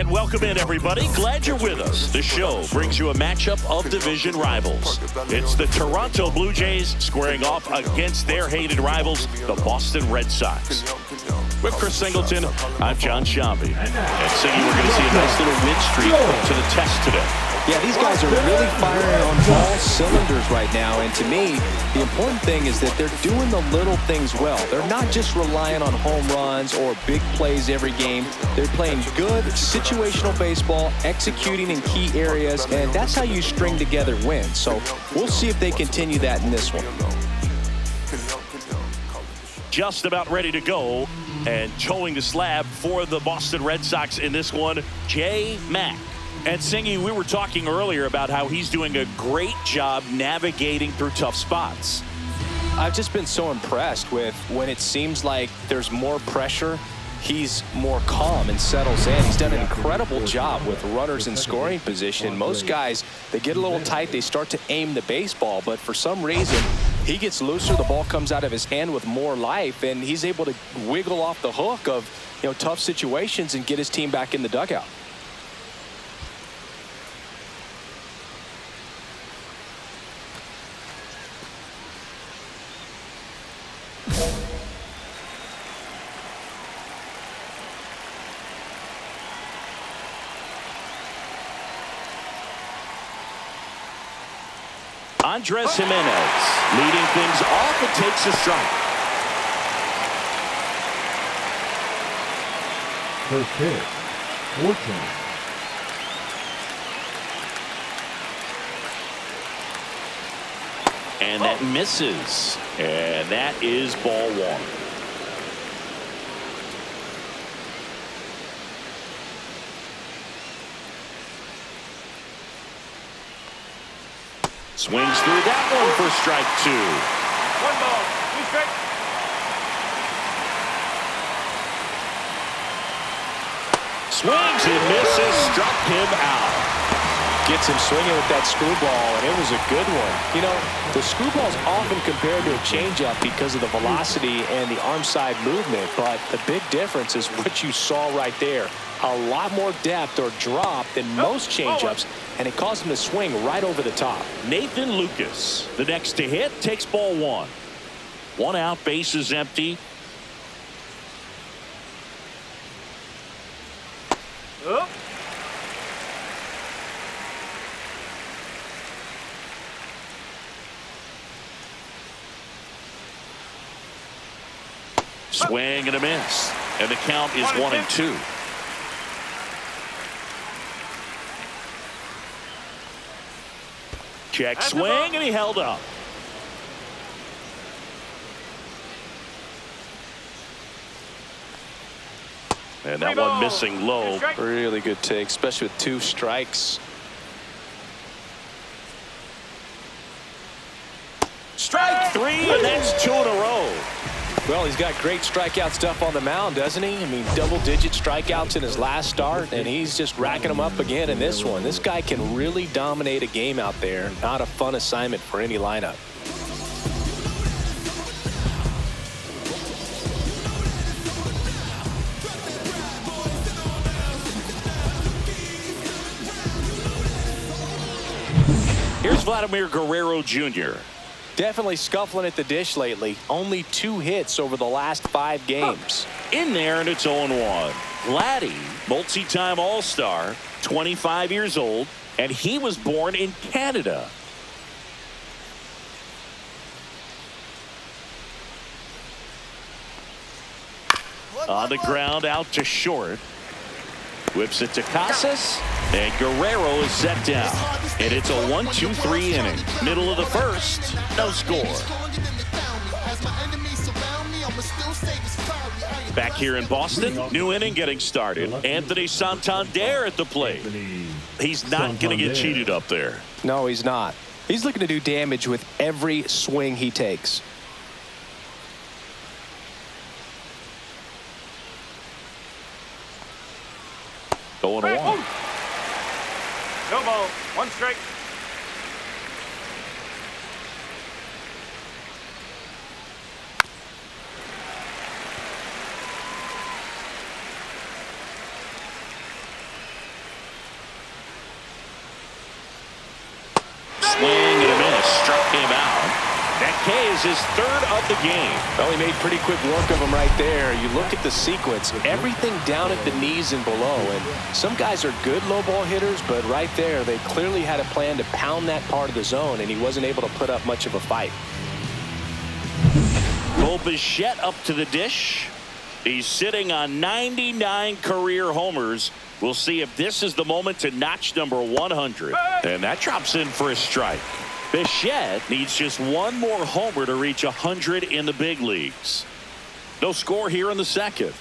And welcome in, everybody. Glad you're with us. The show brings you a matchup of division rivals. It's the Toronto Blue Jays squaring off against their hated rivals, the Boston Red Sox. With Chris Singleton, I'm John Shambi. And Singy, we're going to see a nice little win streak put to the test today. Yeah, these guys are really firing on all cylinders right now. And to me, the important thing is that they're doing the little things well. They're not just relying on home runs or big plays every game. They're playing good situational baseball, executing in key areas, and that's how you string together wins. So we'll see if they continue that in this one. Just about ready to go and towing the slab for the Boston Red Sox in this one, J. Mack. And Singy, we were talking earlier about how he's doing a great job navigating through tough spots. I've just been so impressed with when it seems like there's more pressure, he's more calm and settles in. He's done an incredible job with runners in scoring position. Most guys, they get a little tight, they start to aim the baseball, but for some reason, he gets looser, the ball comes out of his hand with more life, and he's able to wiggle off the hook of, tough situations and get his team back in the dugout. Andres Jimenez leading things off and takes a strike. First pitch, 14. And that misses. And that is ball one. Swings through that one for strike two. 1 ball, 2 strikes. Swings and misses, struck him out. Gets him swinging with that screwball, and it was a good one. The screwball's often compared to a changeup because of the velocity and the arm side movement, but the big difference is what you saw right there. A lot more depth or drop than most changeups, and it caused him to swing right over the top. Nathan Lucas, the next to hit, takes ball one. 1 out, base is empty. Oh. Swing and a miss. And the count is 1-2. Check swing, and he held up. And that one missing low. Really good take, especially with 2 strikes. Strike 3, and that's 2 in a row. Well, he's got great strikeout stuff on the mound, doesn't he? I mean, double-digit strikeouts in his last start, and he's just racking them up again in this one. This guy can really dominate a game out there. Not a fun assignment for any lineup. Here's Vladimir Guerrero Jr. Definitely scuffling at the dish lately. Only 2 hits over the last 5 games. In there, and it's 0-1. Vladdy, multi-time All-Star, 25 years old, and he was born in Canada. On the ground, out to short. Whips it to Casas, and Guerrero is set down. And it's a 1-2-3 inning. Middle of the first, no score. Back here in Boston, new inning getting started. Anthony Santander at the plate. He's not going to get cheated up there. No, he's not. He's looking to do damage with every swing he takes. Going Hey, along. No ball, 1 strike. K is his third of the game. Well, he made pretty quick work of him right there. You look at the sequence, everything down at the knees and below. And some guys are good low ball hitters, but right there, they clearly had a plan to pound that part of the zone, and he wasn't able to put up much of a fight. Bo Bichette up to the dish. He's sitting on 99 career homers. We'll see if this is the moment to notch number 100. And that drops in for a strike. Bichette needs just one more homer to reach 100 in the big leagues. No score here in the second.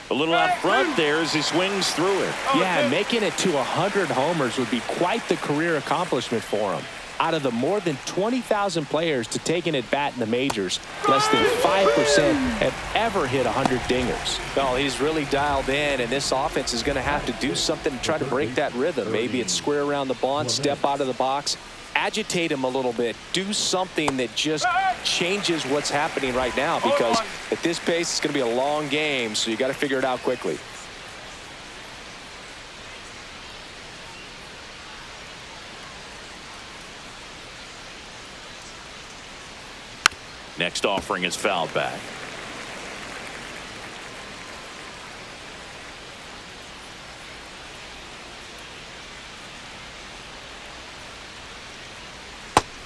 A little out front there as he swings through it. Yeah, making it to 100 homers would be quite the career accomplishment for him. Out of the more than 20,000 players to take an at-bat in the majors, less than 5% have ever hit 100 dingers. Well, he's really dialed in, and this offense is going to have to do something to try to break that rhythm. Maybe it's square around the bunt, step out of the box, agitate him a little bit, do something that just changes what's happening right now, because at this pace, it's going to be a long game, so you got to figure it out quickly. Next offering is fouled back.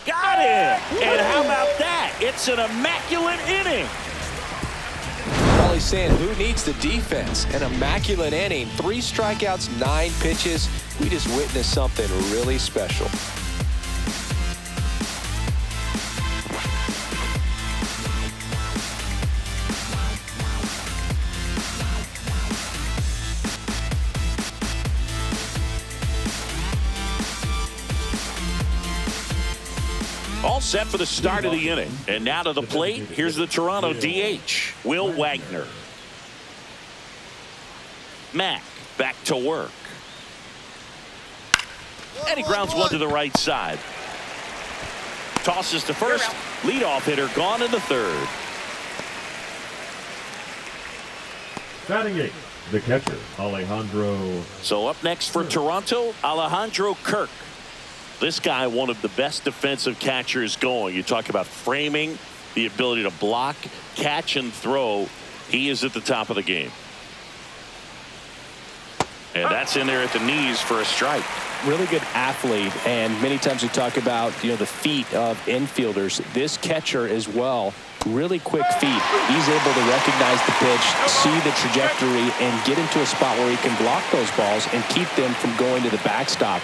Got it! And how about that? It's an immaculate inning. All he's saying, who needs the defense? An immaculate inning. 3 strikeouts, 9 pitches. We just witnessed something really special. All set for the start of the inning. And now to the plate, here's the Toronto DH, Will Wagner. Mack back to work. And he grounds one to the right side. Tosses to first. Leadoff hitter gone in the third. Batting 8, the catcher, Alejandro. So up next for Toronto, Alejandro Kirk. This guy, one of the best defensive catchers going. You talk about framing, the ability to block, catch, and throw. He is at the top of the game. And that's in there at the knees for a strike. Really good athlete, and many times we talk about, the feet of infielders. This catcher as well, really quick feet. He's able to recognize the pitch, see the trajectory, and get into a spot where he can block those balls and keep them from going to the backstop.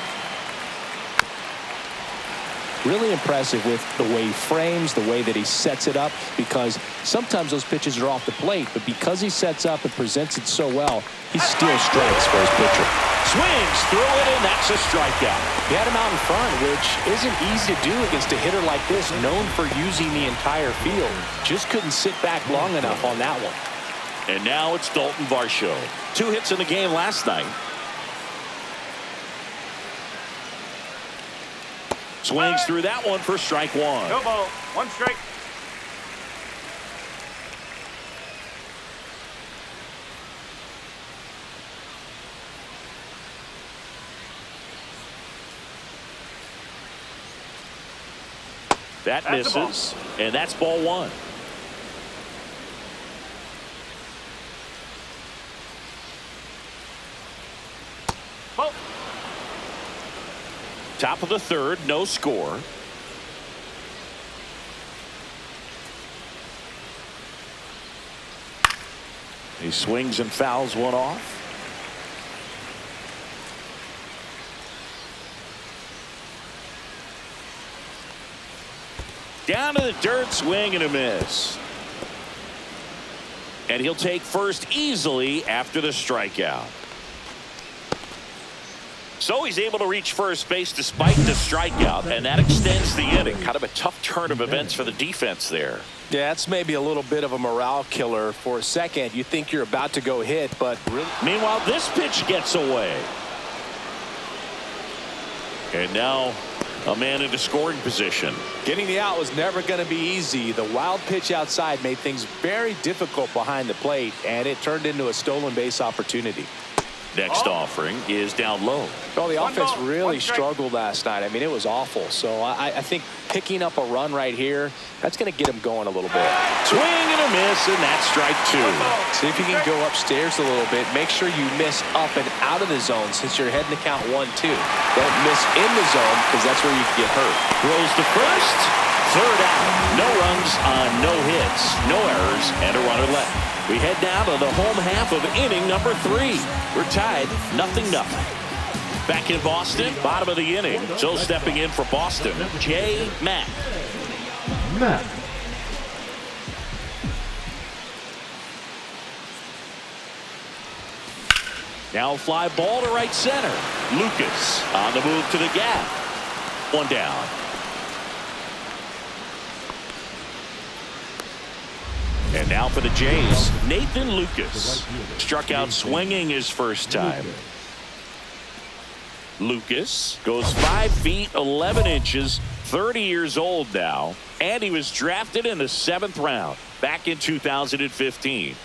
Really impressive with the way he frames, the way that he sets it up, because sometimes those pitches are off the plate, but because he sets up and presents it so well, he still strikes for his pitcher. Swings through it, and that's a strikeout. He had him out in front, which isn't easy to do against a hitter like this, known for using the entire field. Just couldn't sit back long enough on that one. And now it's Dalton Varsho. 2 hits in the game last night. Swings through that one for strike 1. No ball. 1 strike. That misses, and that's ball 1. Ball. Top of the third, no score. He swings and fouls one off. Down to the dirt, swing and a miss. And he'll take first easily after the strikeout. So he's able to reach first base despite the strikeout, and that extends the inning. Kind of a tough turn of events for the defense there. Yeah, that's maybe a little bit of a morale killer. For a second, you think you're about to go hit, but really. Meanwhile, this pitch gets away. And now a man into scoring position. Getting the out was never going to be easy. The wild pitch outside made things very difficult behind the plate, and it turned into a stolen base opportunity. Next offering is down low. Well, the offense really 1 strike. struggled last night. I mean, it was awful. So I think picking up a run right here, that's going to get him going a little bit. Swing and a miss, and that's strike 2. See if you can go upstairs a little bit. Make sure you miss up and out of the zone since you're heading to count 1-2. Don't miss in the zone because that's where you can get hurt. Throws to first. Third out. No runs on no hits, no errors, and a runner left. We head now to the home half of inning number 3. We're tied 0-0. Back in Boston, bottom of the inning. So stepping in for Boston, J. Mack. Matt. Now fly ball to right center. Lucas on the move to the gap. 1 down. And now for the Jays, Nathan Lucas. Struck out swinging his first time. Lucas goes 5 feet 11 inches, 30 years old now, and he was drafted in the 7th round back in 2015.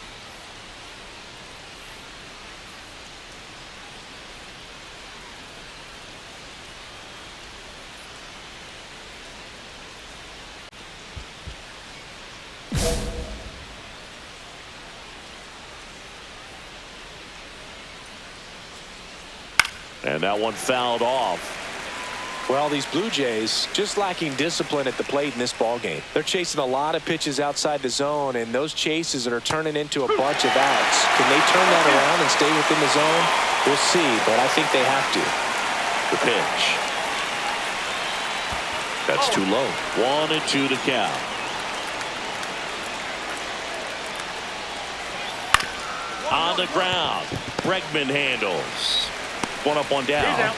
And that one fouled off. Well, these Blue Jays just lacking discipline at the plate in this ball game. They're chasing a lot of pitches outside the zone, and those chases are turning into a bunch of outs. Can they turn that around and stay within the zone? We'll see, but I think they have to. The pitch. That's too low. 1-2 to count. On the ground. Bregman handles. 1 up, 1 down.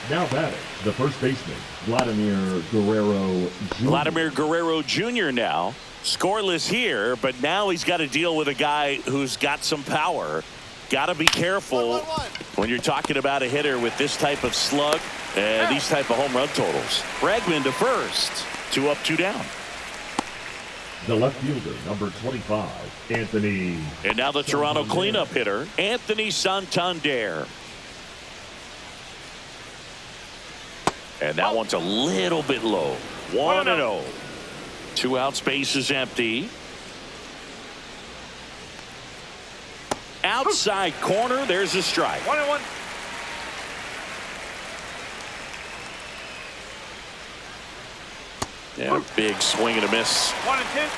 Now batting, the first baseman, Vladimir Guerrero Jr. Vladimir Guerrero Jr. now. Scoreless here, but now he's got to deal with a guy who's got some power. Got to be careful when you're talking about a hitter with this type of slug and these type of home run totals. Bregman to first. 2 up, 2 down. The left fielder, number 25, Anthony. And now the Toronto cleanup hitter, Anthony Santander. And that one's a little bit low. 1-0. 2 out, space is empty. Outside corner, there's a strike. 1-1. Yeah, big swing and a miss. 1-2.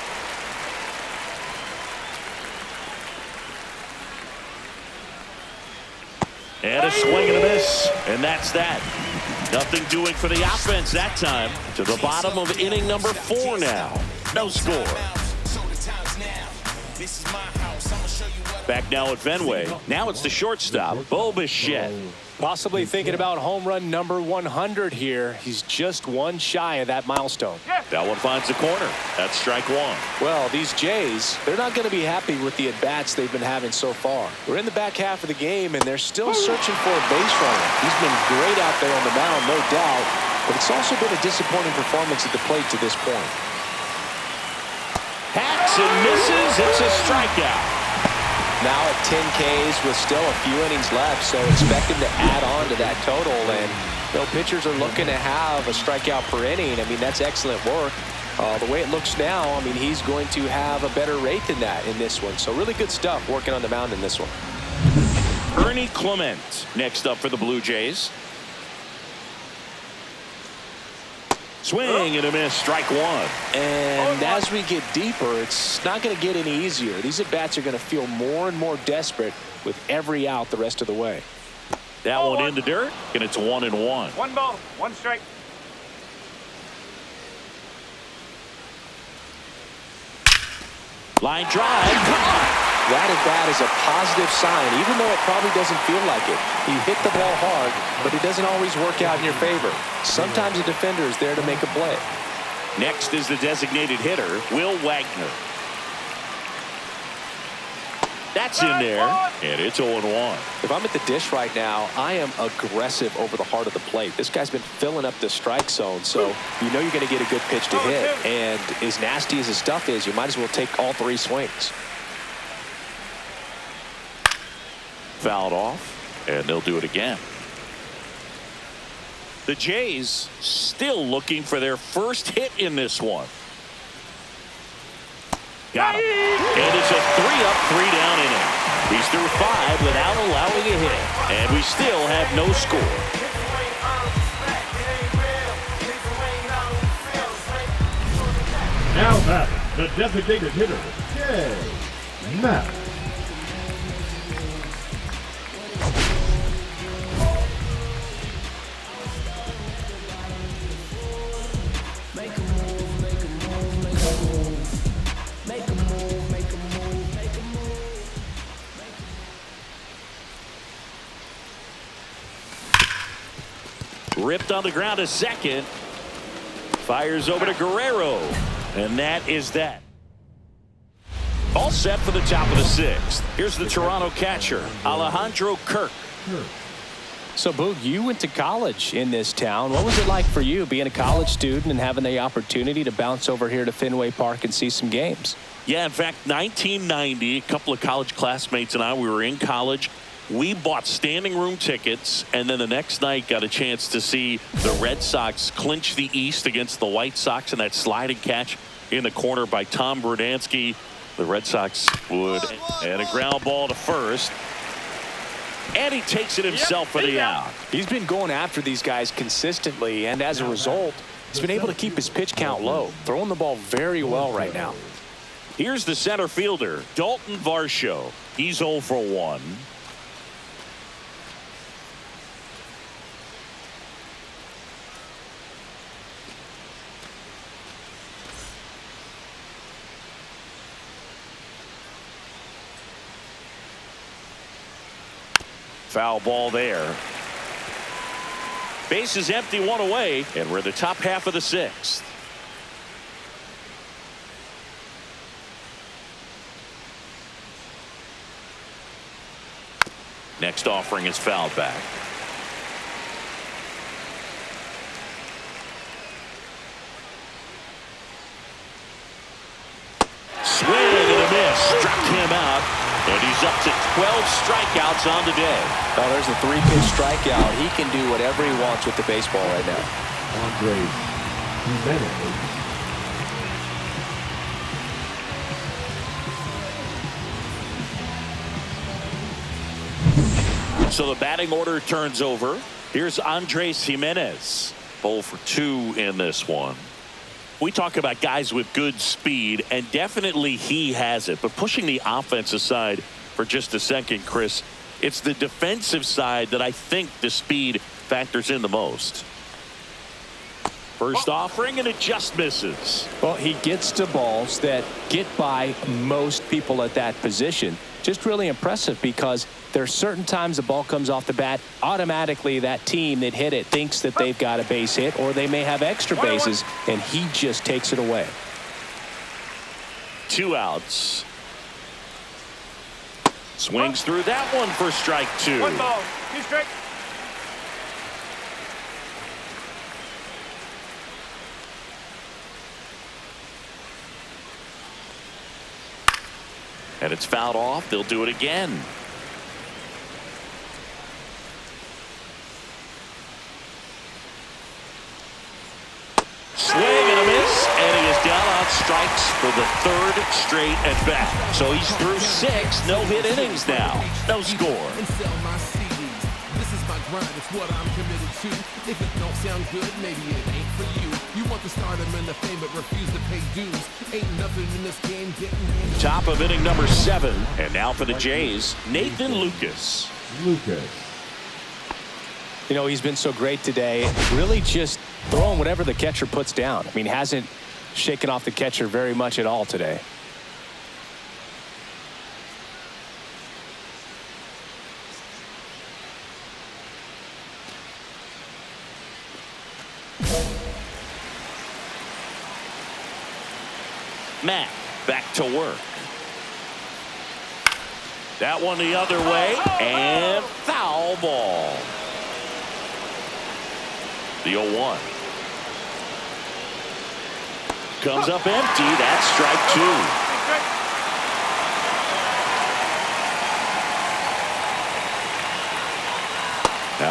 And a swing and a miss. And that's that. Nothing doing for the offense that time. To the bottom of inning number 4 now. No score. Back now at Fenway. Now it's the shortstop, Bo Bichette. Possibly thinking about home run number 100 here. He's just 1 shy of that milestone. That one finds the corner. That's strike 1. Well, these Jays, they're not going to be happy with the at-bats they've been having so far. We're in the back half of the game, and they're still searching for a base runner. He's been great out there on the mound, no doubt, but it's also been a disappointing performance at the plate to this point. Hacks and misses. It's a strikeout. Now at 10 Ks with still a few innings left, so expect him to add on to that total. And pitchers are looking to have a strikeout per inning. I mean, that's excellent work. The way it looks now, I mean, he's going to have a better rate than that in this one. So really good stuff working on the mound in this one. Ernie Clement next up for the Blue Jays. Swing and a miss, strike 1. And as we get deeper, it's not going to get any easier. These at-bats are going to feel more and more desperate with every out the rest of the way. That one in the dirt, and it's 1-1. 1 ball, 1 strike. Line drive. That at-bat is a positive sign, even though it probably doesn't feel like it. He hit the ball hard, but it doesn't always work out in your favor. Sometimes a defender is there to make a play. Next is the designated hitter, Will Wagner. That's in there, and it's 0-1. If I'm at the dish right now, I am aggressive over the heart of the plate. This guy's been filling up the strike zone, so you know you're going to get a good pitch to hit. And as nasty as his stuff is, you might as well take all 3 swings. Fouled off, and they'll do it again. The Jays still looking for their first hit in this one. Got him. And it's a 3-up, 3-down inning. He's through 5 without allowing a hit. And we still have no score. Now back, the designated hitter, Jay Matt. Ripped on the ground to second. Fires over to Guerrero. And that is that. All set for the top of the 6th. Here's the Toronto catcher, Alejandro Kirk. So, Boog, you went to college in this town. What was it like for you being a college student and having the opportunity to bounce over here to Fenway Park and see some games? Yeah, in fact, 1990, a couple of college classmates and I, we were in college. We bought standing room tickets, and then the next night got a chance to see the Red Sox clinch the East against the White Sox in that sliding catch in the corner by Tom Brudansky. The Red Sox would, and a ground ball to first. And he takes it himself for the out. He's been going after these guys consistently, and as a result, he's been able to keep his pitch count low, throwing the ball very well right now. Here's the center fielder, Dalton Varsho. He's 0 for 1. Foul ball there. Base is empty, 1 away, and we're in the top half of the 6th. Next offering is fouled back. Swing and a miss. Struck him out. And he's up to 12 strikeouts on the day. Oh, there's a 3-pitch strikeout. He can do whatever he wants with the baseball right now. Andres Jimenez. So the batting order turns over. Here's Andres Jimenez. 0 for 2 in this one. We talk about guys with good speed, and definitely he has it. But pushing the offense aside for just a second, Chris, it's the defensive side that I think the speed factors in the most. First offering, and it just misses. Well, he gets to balls that get by most people at that position. Just really impressive because there's certain times the ball comes off the bat, automatically that team that hit it thinks that they've got a base hit, or they may have extra bases, and he just takes it away. 2 outs. Swings through that one for strike 2. 1 ball, 2 strikes. And it's fouled off. They'll do it again. Swing and a miss, and he is down on strikes for the 3rd straight at bat. So he's through 6 no-hit innings now. No score. This is my grind, it's what I'm committed to. If it don't sound good, maybe it ain't for you. You want the stardom and the fame, but refuse to pay dues. Ain't nothing in this game getting. Top of inning number 7, and now for the Jays, Nathan Lucas. You know, he's been so great today. Really just throwing whatever the catcher puts down. I mean, hasn't shaken off the catcher very much at all today. Matt back to work. That one the other way, and foul ball. The 0-1 comes up empty. That's strike 2.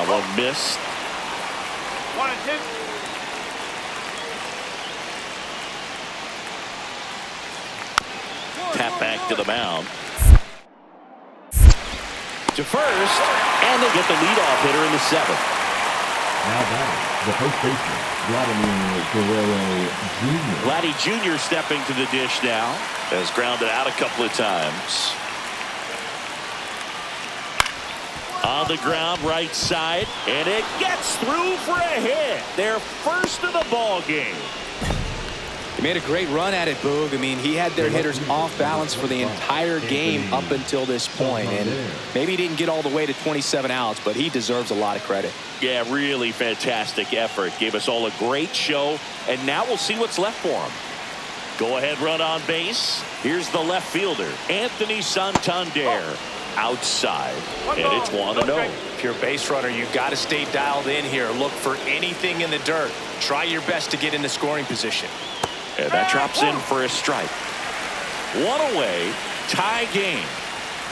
That one missed. 1 and 2. Tap back to the mound. To first, and they get the leadoff hitter in the 7th. Now batting, the first baseman, Vladimir Guerrero Jr. Vladdy Jr. stepping to the dish now. Has grounded out a couple of times. On the ground, right side, and it gets through for a hit. Their first of the ball game. He made a great run at it, Boog. I mean, he had their hitters off balance for the entire game up until this point, and maybe he didn't get all the way to 27 outs, but he deserves a lot of credit. Yeah, really fantastic effort. Gave us all a great show, and now we'll see what's left for him. Go ahead run on base. Here's the left fielder, Anthony Santander. Outside, and it's 1-0. If you're a base runner, you've got to stay dialed in here. Look for anything in the dirt. Try your best to get in the scoring position. And that drops in for a strike. 1 away, tie game.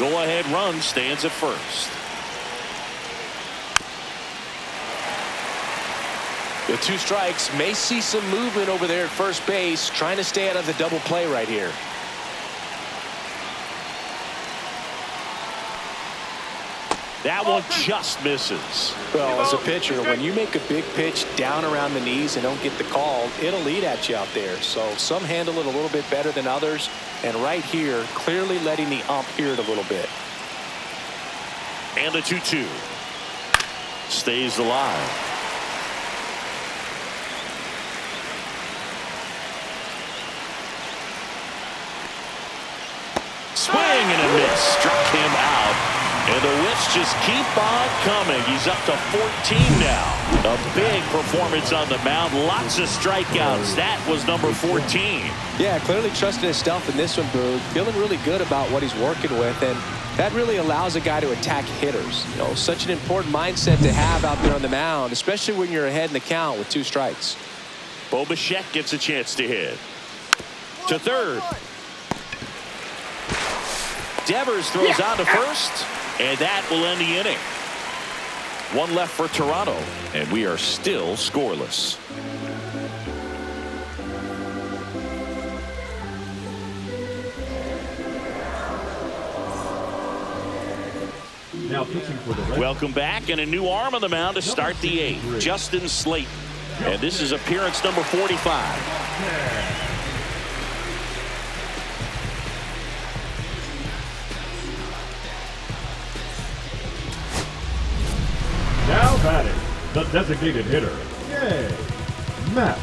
Go ahead run stands at first. With 2 strikes, may see some movement over there at first base, trying to stay out of the double play right here. That one just misses. Well, as a pitcher, when you make a big pitch down around the knees and don't get the call, it'll eat at you out there. So some handle it a little bit better than others. And right here, clearly letting the ump hear it a little bit. And the 2-2. Stays alive. Swing and a miss. Struck him out. And the whiffs just keep on coming. He's up to 14 now. A big performance on the mound. Lots of strikeouts. That was number 14. Yeah, clearly trusting his stuff in this one, Boog. Feeling really good about what he's working with. And that really allows a guy to attack hitters. You know, such an important mindset to have out there on the mound, especially when you're ahead in the count with 2 strikes. Bo Bichette gets a chance to hit. To third. Devers throws on to first. And that will end the inning. 1 left for Toronto, and we are still scoreless. Now pitching for the Red Sox. Welcome back, and a new arm on the mound to start the 8th. Justin Slayton. And this is appearance number 45. Now batting, the designated hitter, Matt.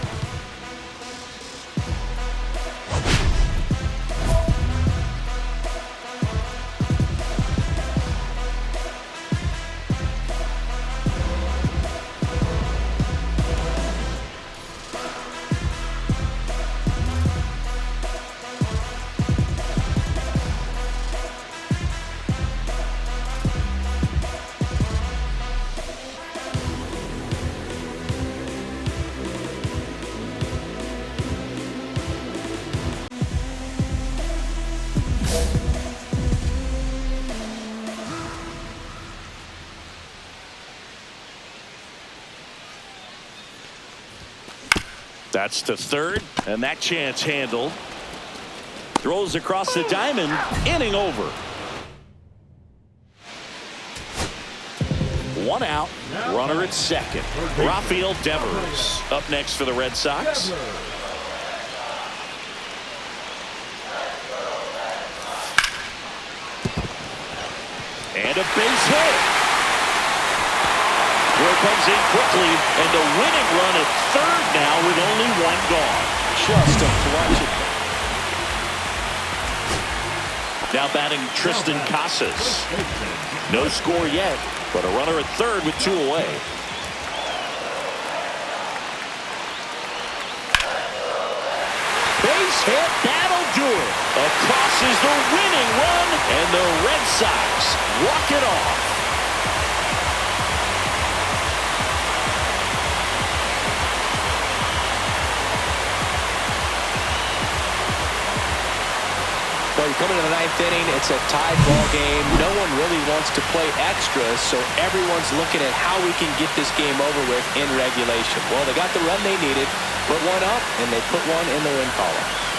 That's to third, and that chance handled. Throws across the diamond, inning over. 1 out, runner at second. Rafael Devers up next for the Red Sox. And a base hit. Here comes in quickly, and the winning run at third now with only 1 gone. Just a clutch. Now batting Tristan Casas. No score yet, but a runner at third with 2 away. Base hit, that'll do it. Across is the winning run, and the Red Sox walk it off. Well, you come into the ninth inning, it's a tied ball game. No one really wants to play extra, so everyone's looking at how we can get this game over with in regulation. Well, they got the run they needed, put one up, and they put one in the win column.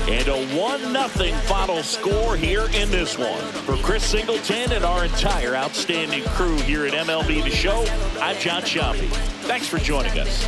And a 1-0 final score here in this one. For Chris Singleton and our entire outstanding crew here at MLB The Show, I'm John Sciambi. Thanks for joining us.